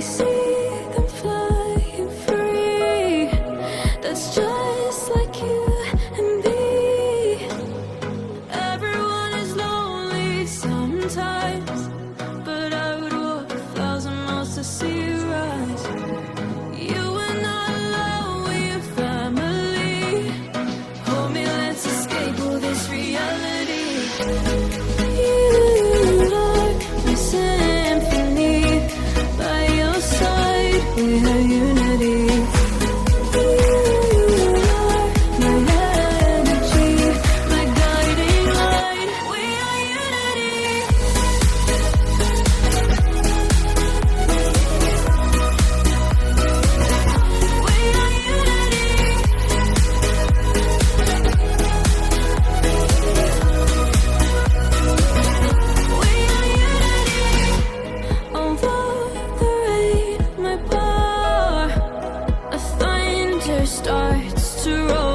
see them flying free. That's just like you and me. Everyone is lonely sometimes, but I would walk 1,000 miles to see you rise. You are not alone, we're family. Hold me, let's escape all this reality. You are my symphony. By your side, we have unity. You are my energy, my guiding light. We are unity. We are unity. We are unity. Over the rain, my power, a thunder starts to roll.